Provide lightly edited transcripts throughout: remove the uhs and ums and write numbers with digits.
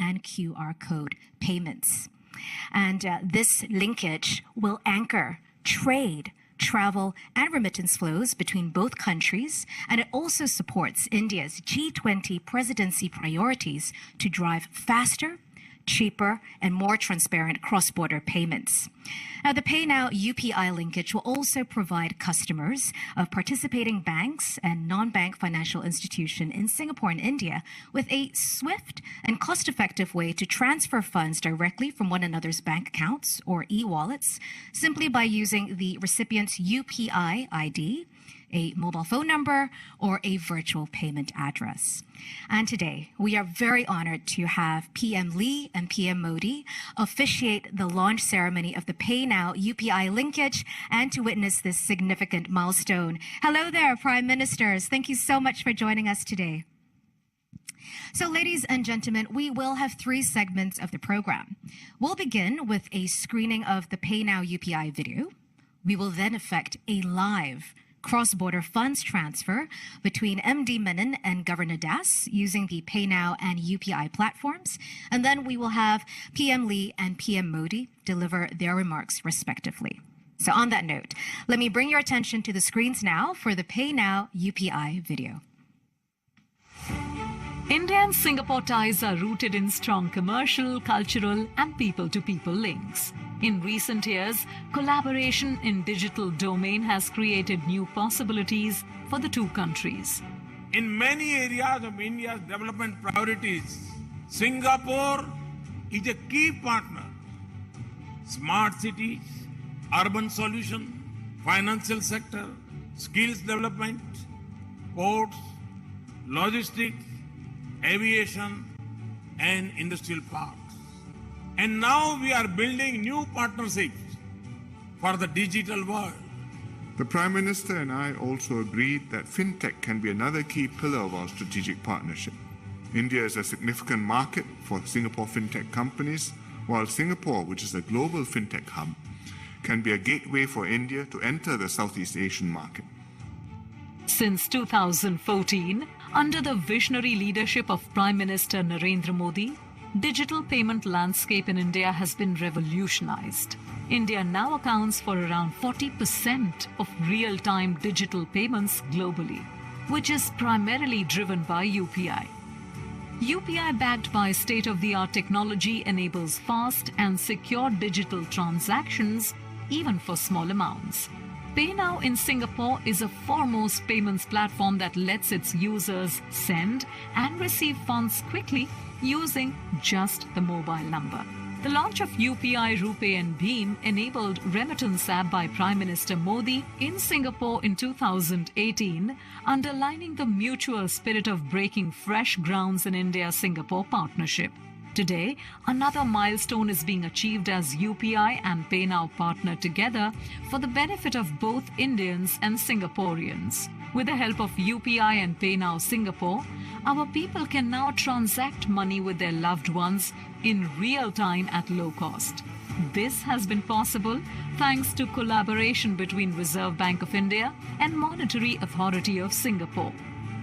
and QR code payments. And this linkage will anchor trade, travel, and remittance flows between both countries, and it also supports India's G20 presidency priorities to drive faster, cheaper, and more transparent cross-border payments. Now, the PayNow UPI linkage will also provide customers of participating banks and non-bank financial institutions in Singapore and India with a swift and cost-effective way to transfer funds directly from one another's bank accounts or e-wallets simply by using the recipient's UPI ID, a mobile phone number, or a virtual payment address. And today, we are very honored to have PM Lee and PM Modi officiate the launch ceremony of the PayNow UPI linkage and to witness this significant milestone. Hello there, Prime Ministers. Thank you so much for joining us today. So, ladies and gentlemen, we will have 3 segments of the program. We'll begin with a screening of the PayNow UPI video. We will then effect a live cross-border funds transfer between MD Menon and Governor Das using the PayNow and UPI platforms. And then we will have PM Lee and PM Modi deliver their remarks respectively. So on that note, let me bring your attention to the screens now for the PayNow UPI video. India and Singapore ties are rooted in strong commercial, cultural, and people-to-people links. In recent years, collaboration in digital domain has created new possibilities for the two countries. In many areas of India's development priorities, Singapore is a key partner. Smart cities, urban solution, financial sector, skills development, ports, logistics, aviation, and industrial parks. And now we are building new partnerships for the digital world. The Prime Minister and I also agreed that FinTech can be another key pillar of our strategic partnership. India is a significant market for Singapore FinTech companies, while Singapore, which is a global FinTech hub, can be a gateway for India to enter the Southeast Asian market. Since 2014, under the visionary leadership of Prime Minister Narendra Modi, digital payment landscape in India has been revolutionized. India now accounts for around 40% of real-time digital payments globally, which is primarily driven by UPI. UPI, backed by state-of-the-art technology, enables fast and secure digital transactions, even for small amounts. PayNow in Singapore is a foremost payments platform that lets its users send and receive funds quickly using just the mobile number. The launch of UPI, RuPay and Bheem enabled remittance app by Prime Minister Modi in Singapore in 2018, underlining the mutual spirit of breaking fresh grounds in India-Singapore partnership. Today, another milestone is being achieved as UPI and PayNow partner together for the benefit of both Indians and Singaporeans. With the help of UPI and PayNow Singapore, our people can now transact money with their loved ones in real time at low cost. This has been possible thanks to collaboration between Reserve Bank of India and Monetary Authority of Singapore.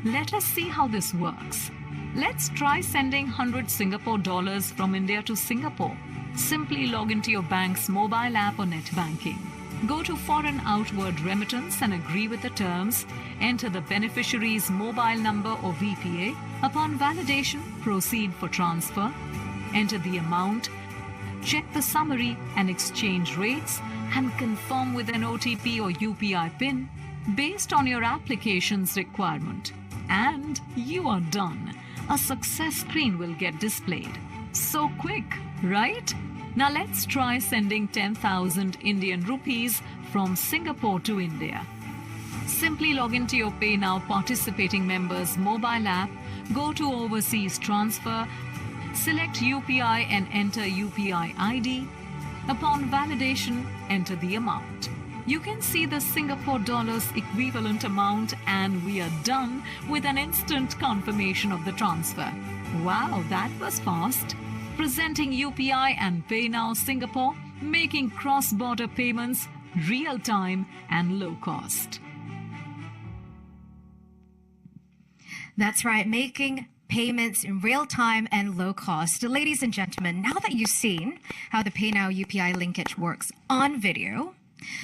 Let us see how this works. Let's try sending 100 Singapore dollars from India to Singapore. Simply log into your bank's mobile app or net banking. Go to Foreign Outward Remittance and agree with the terms. Enter the beneficiary's mobile number or VPA. Upon validation, proceed for transfer. Enter the amount. Check the summary and exchange rates and confirm with an OTP or UPI PIN based on your application's requirement. And you are done. A success screen will get displayed. So quick, right? Now let's try sending 10,000 Indian rupees from Singapore to India. Simply log into your PayNow participating member's mobile app, go to Overseas Transfer, select UPI and enter UPI ID. Upon validation, enter the amount. You can see the Singapore dollars equivalent amount and we are done with an instant confirmation of the transfer. Wow, that was fast. Presenting UPI and PayNow Singapore, making cross-border payments real-time and low cost. That's right, making payments in real time and low cost. Ladies and gentlemen, now that you've seen how the PayNow UPI linkage works on video,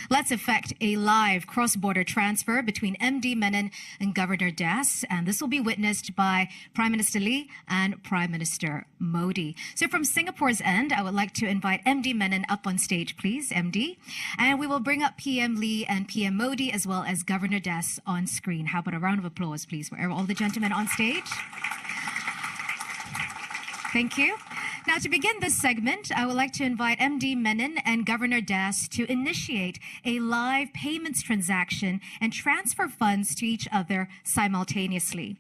let's effect a live cross-border transfer between MD Menon and Governor Das, and this will be witnessed by Prime Minister Lee and Prime Minister Modi. So from Singapore's end, I would like to invite MD Menon up on stage, please, MD. And we will bring up PM Lee and PM Modi as well as Governor Das on screen. How about a round of applause, please, for all the gentlemen on stage? Thank you. Now, to begin this segment, I would like to invite MD Menon and Governor Das to initiate a live payments transaction and transfer funds to each other simultaneously.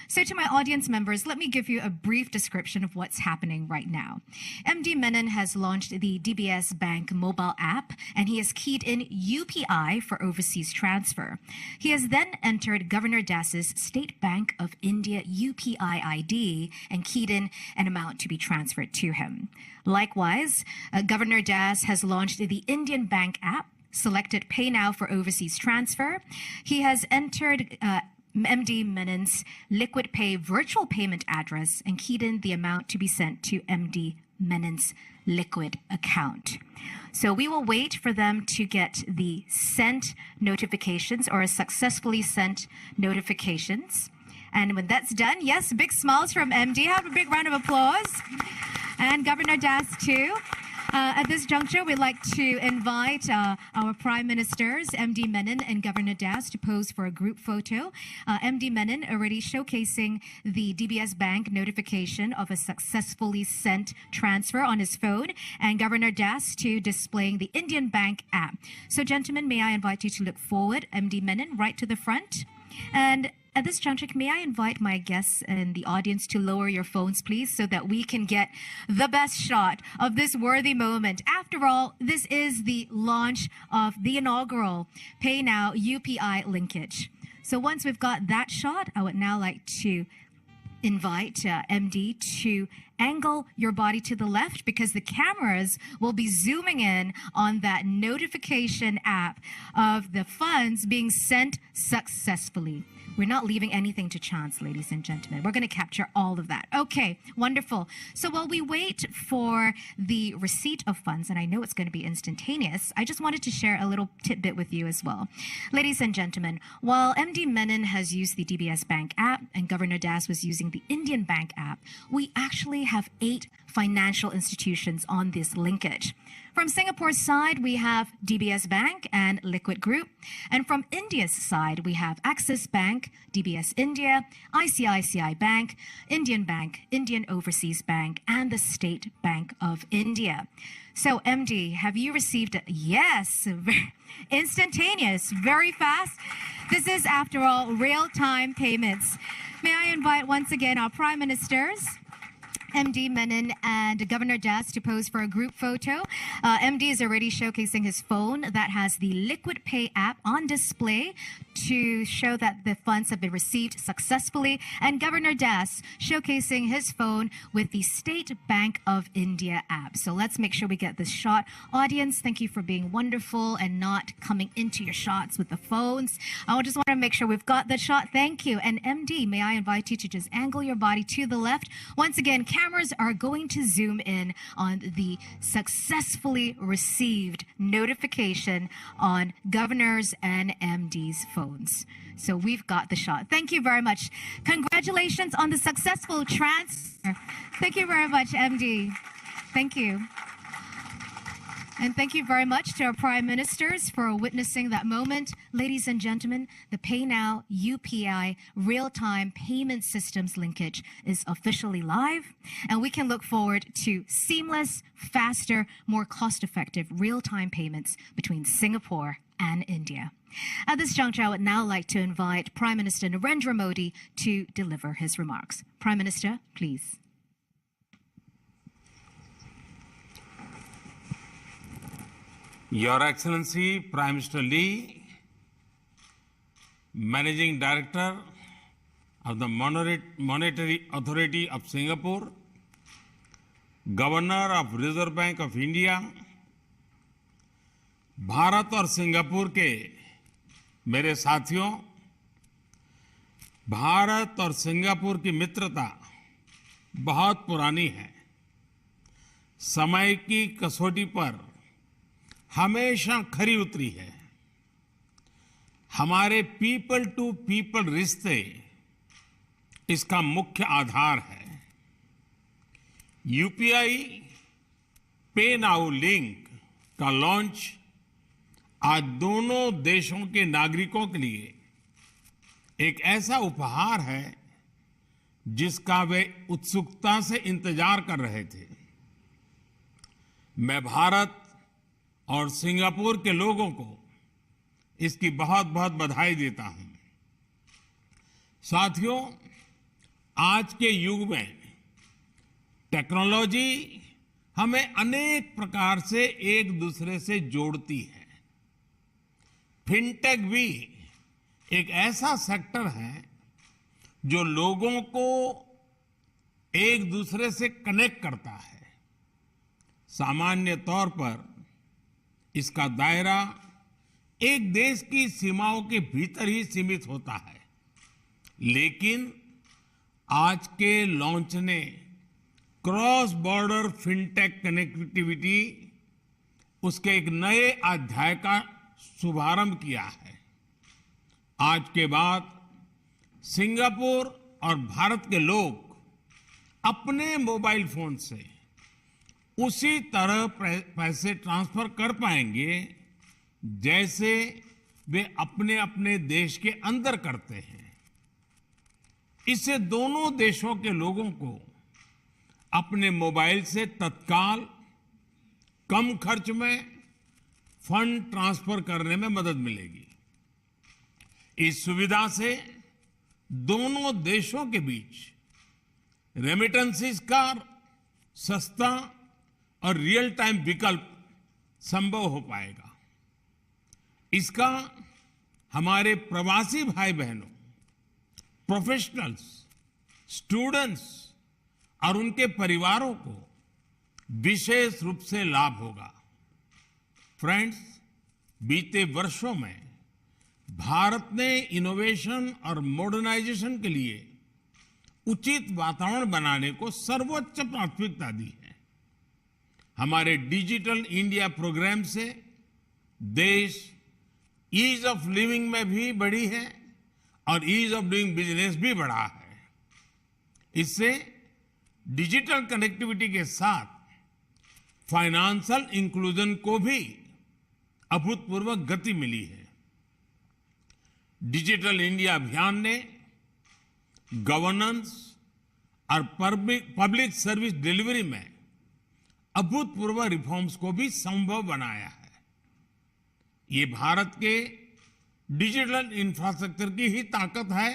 So to my audience members, let me give you a brief description of what's happening right now. MD Menon has launched the DBS Bank mobile app, and he has keyed in UPI for overseas transfer. He has then entered Governor Das's State Bank of India UPI ID and keyed in an amount to be transferred to him. Likewise, Governor Das has launched the Indian Bank app, selected PayNow for overseas transfer. He has entered MD Menon's Liquid Pay virtual payment address and keyed in the amount to be sent to MD Menon's Liquid account. So we will wait for them to get the sent notifications or successfully sent notifications. And when that's done, yes, big smiles from MD. Have a big round of applause. And Governor Das too. At this juncture, we'd like to invite our Prime Ministers, MD Menon and Governor Das, to pose for a group photo. MD Menon already showcasing the DBS Bank notification of a successfully sent transfer on his phone, and Governor Das to displaying the Indian Bank app. So, gentlemen, may I invite you to look forward, MD Menon, right to the front. And at this juncture, may I invite my guests and the audience to lower your phones, please, so that we can get the best shot of this worthy moment. After all, this is the launch of the inaugural PayNow UPI linkage. So once we've got that shot, I would now like to invite MD to angle your body to the left, because the cameras will be zooming in on that notification app of the funds being sent successfully. We're not leaving anything to chance, ladies and gentlemen. We're going to capture all of that. Okay, wonderful. So while we wait for the receipt of funds, and I know it's going to be instantaneous, I just wanted to share a little tidbit with you as well. Ladies and gentlemen, while MD Menon has used the DBS Bank app and Governor Das was using the Indian Bank app, we actually have 8 financial institutions on this linkage. From Singapore's side, we have DBS Bank and Liquid Group. And from India's side, we have Axis Bank, DBS India, ICICI Bank, Indian Overseas Bank, and the State Bank of India. So, MD, have you received it? Yes, instantaneous, very fast. This is, after all, real-time payments. May I invite once again our Prime Ministers, MD Menon and Governor Das, to pose for a group photo. MD is already showcasing his phone that has the Liquid Pay app on display to show that the funds have been received successfully, and Governor Das showcasing his phone with the State Bank of India app. So let's make sure we get this shot. Audience, thank you for being wonderful and not coming into your shots with the phones. I just want to make sure we've got the shot. Thank you. And MD, may I invite you to just angle your body to the left. Once again, cameras are going to zoom in on the successfully received notification on Governor's and MD's phones. So we've got the shot. Thank you very much. Congratulations on the successful transfer. Thank you very much, MD. Thank you. And thank you very much to our Prime Ministers for witnessing that moment. Ladies and gentlemen, the PayNow UPI real-time payment systems linkage is officially live, and we can look forward to seamless, faster, more cost-effective real-time payments between Singapore and India. At this juncture, I would now like to invite Prime Minister Narendra Modi to deliver his remarks. Prime Minister, please. Your Excellency, Prime Minister Lee, Managing Director of the Monetary Authority of Singapore, Governor of Reserve Bank of India, Bharat और Singapore के मेरे साथियों, भारत और Singapore की मित्रता बहुत पुरानी है। समय की कसौटी पर हमेशा खरी उतरी है। हमारे पीपल टू पीपल रिश्ते इसका मुख्य आधार है। यूपीआई पे नाउ लिंक का लॉन्च आज दोनों देशों के नागरिकों के लिए एक ऐसा उपहार है जिसका वे उत्सुकता से इंतजार कर रहे थे। मैं भारत और सिंगापुर के लोगों को इसकी बहुत बहुत बधाई देता हूं। साथियों, आज के युग में टेक्नोलॉजी हमें अनेक प्रकार से एक दूसरे से जोड़ती है। फिनटेक भी एक ऐसा सेक्टर है जो लोगों को एक दूसरे से कनेक्ट करता है। सामान्य तौर पर इसका दायरा एक देश की सीमाओं के भीतर ही सीमित होता है, लेकिन आज के लॉन्च ने क्रॉस बॉर्डर फिनटेक कनेक्टिविटी उसके एक नए अध्याय का शुभारंभ किया है। आज के बाद सिंगापुर और भारत के लोग अपने मोबाइल फोन से उसी तरह पैसे ट्रांसफर कर पाएंगे जैसे वे अपने अपने देश के अंदर करते हैं। इससे दोनों देशों के लोगों को अपने मोबाइल से तत्काल कम खर्च में फंड ट्रांसफर करने में मदद मिलेगी। इस सुविधा से दोनों देशों के बीच रेमिटेंसेस का सस्ता और रियल टाइम विकल्प संभव हो पाएगा। इसका हमारे प्रवासी भाई बहनों, प्रोफेशनल्स, स्टूडेंट्स और उनके परिवारों को विशेष रूप से लाभ होगा। फ्रेंड्स, बीते वर्षों में भारत ने इनोवेशन और मॉडर्नाइजेशन के लिए उचित वातावरण बनाने को सर्वोच्च प्राथमिकता दी है। हमारे डिजिटल इंडिया प्रोग्राम से देश ईज ऑफ लिविंग में भी बढ़ी है और ईज ऑफ डूइंग बिजनेस भी बढ़ा है। इससे डिजिटल कनेक्टिविटी के साथ फाइनेंशियल इंक्लूजन को भी अभूतपूर्व गति मिली है। डिजिटल इंडिया अभियान ने गवर्नेंस और पब्लिक सर्विस डिलीवरी में अभूतपूर्व रिफॉर्म्स को भी संभव बनाया है। ये भारत के डिजिटल इंफ्रास्ट्रक्चर की ही ताकत है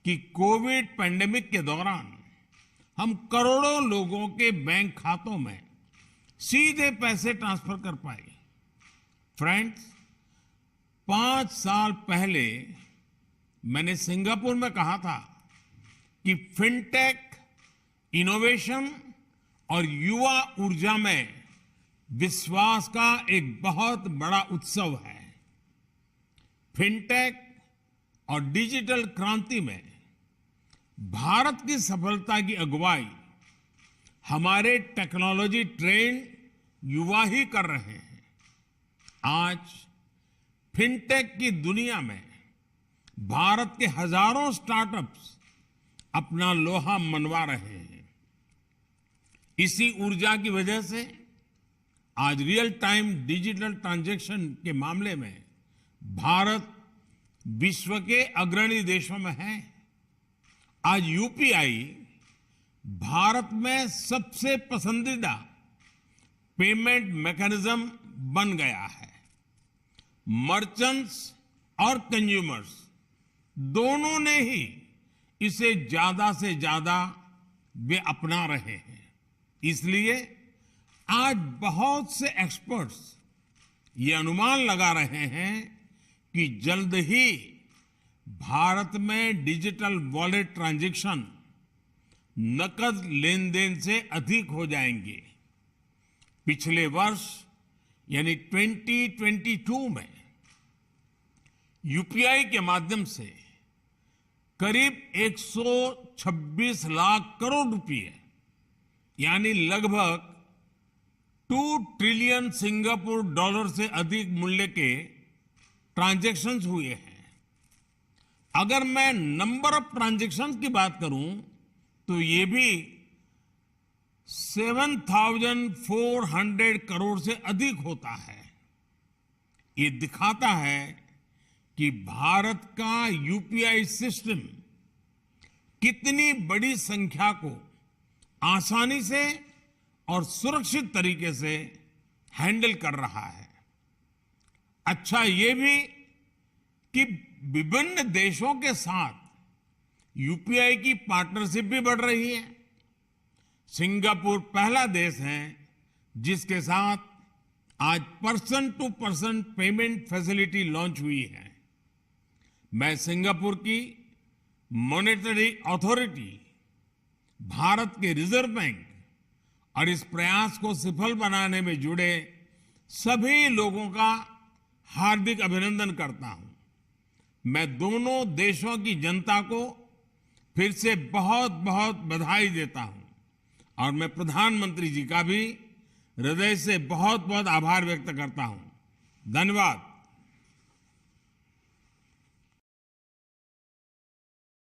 कि कोविड पैंडेमिक के दौरान हम करोड़ों लोगों के बैंक खातों में सीधे पैसे ट्रांसफर कर पाए। फ्रेंड्स, 5 साल पहले मैंने सिंगापुर में कहा था कि फिनटेक, इनोवेशन और युवा ऊर्जा में विश्वास का एक बहुत बड़ा उत्सव है। फिनटेक और डिजिटल क्रांति में भारत की सफलता की अगुवाई हमारे टेक्नोलॉजी ट्रेंड युवा ही कर रहे हैं। आज फिनटेक की दुनिया में भारत के हजारों स्टार्टअप्स अपना लोहा मनवा रहे हैं। इसी ऊर्जा की वजह से आज रियल टाइम डिजिटल ट्रांजैक्शन के मामले में भारत विश्व के अग्रणी देशों में है। आज यूपीआई भारत में सबसे पसंदीदा पेमेंट मैकेनिज्म बन गया है। मर्चेंट्स और कंज्यूमर्स दोनों ने ही इसे ज्यादा से ज्यादा वे अपना रहे हैं। इसलिए आज बहुत से एक्सपर्ट्स ये अनुमान लगा रहे हैं कि जल्द ही भारत में डिजिटल वॉलेट ट्रांजैक्शन नकद लेन देन से अधिक हो जाएंगे। पिछले वर्ष यानी 2022 में यूपीआई के माध्यम से करीब 126 लाख करोड़ रुपए यानी लगभग 2 ट्रिलियन सिंगापुर डॉलर से अधिक मूल्य के ट्रांजैक्शंस हुए हैं। अगर मैं नंबर ऑफ ट्रांजैक्शंस की बात करूं तो ये भी 7,400 करोड़ से अधिक होता है। ये दिखाता है कि भारत का यूपीआई सिस्टम कितनी बड़ी संख्या को आसानी से और सुरक्षित तरीके से हैंडल कर रहा है। अच्छा ये भी कि विभिन्न देशों के साथ यूपीआई की पार्टनरशिप भी बढ़ रही है। सिंगापुर पहला देश है जिसके साथ आज person to person payment facility launch हुई है। मैं सिंगापुर की मॉनेटरी अथॉरिटी, भारत के रिजर्व बैंक और इस प्रयास को सफल बनाने में जुड़े सभी लोगों का हार्दिक अभिनंदन करता हूं। मैं दोनों देशों की जनता को फिर से बहुत बहुत बधाई देता हूं और मैं प्रधानमंत्री जी का भी हृदय से बहुत बहुत आभार व्यक्त करता हूं। धन्यवाद।